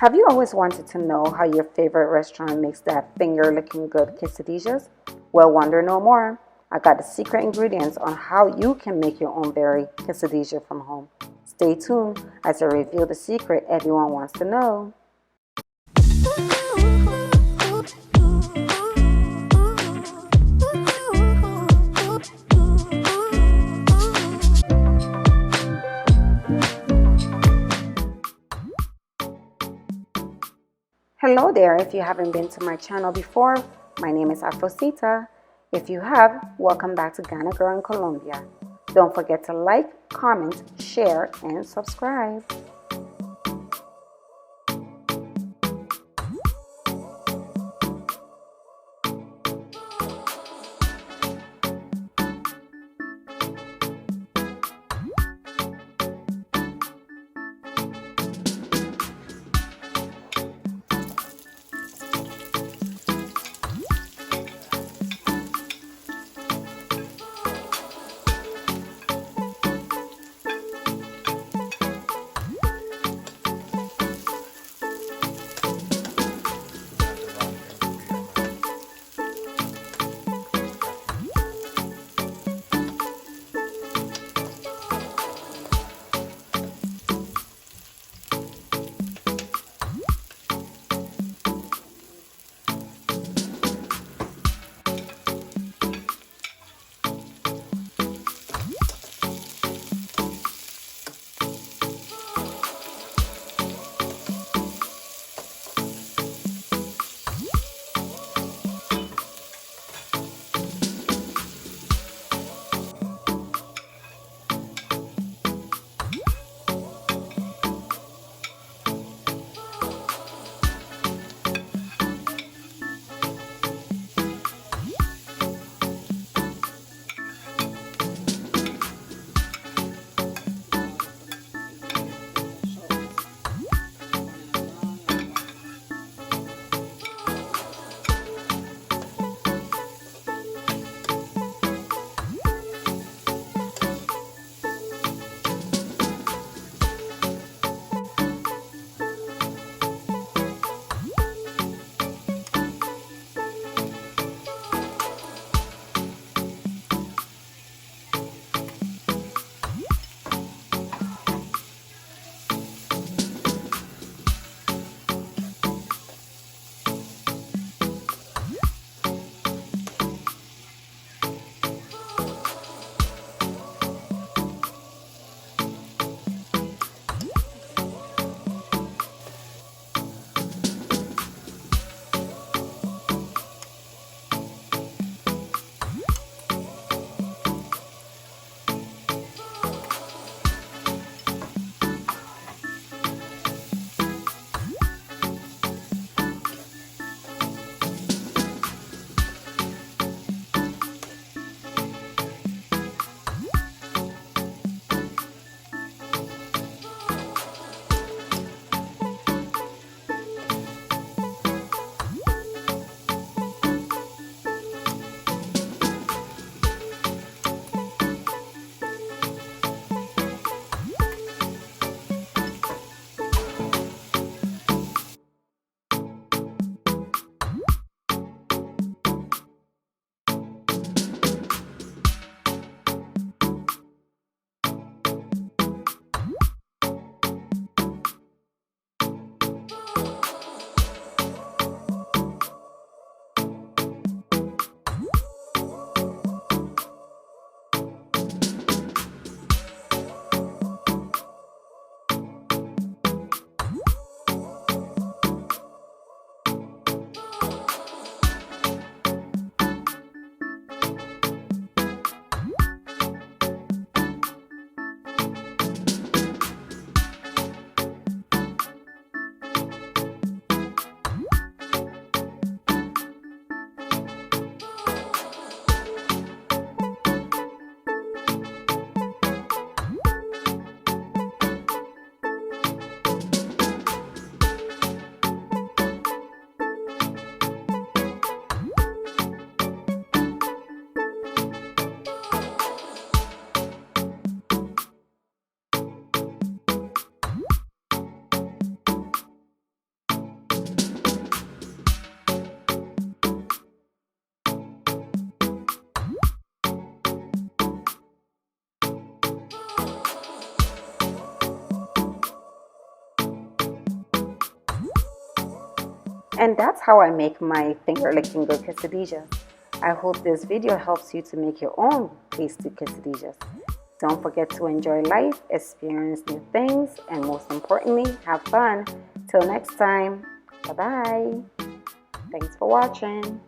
Have you always wanted to know how your favorite restaurant makes that finger-licking good quesadillas? Well, wonder no more. I got the secret ingredients on how you can make your own very quesadilla from home. Stay tuned as I reveal the secret everyone wants to know. Hello there. If you haven't been to my channel before, my name is Afrosita. If you have, welcome back to Ghana Girl in Colombia. Don't forget to like, comment, share, and subscribe. And that's how I make my finger licking good quesadillas. I hope this video helps you to make your own tasty quesadillas. Don't forget to enjoy life, experience new things, and most importantly, have fun. Till next time, bye-bye. Thanks for watching.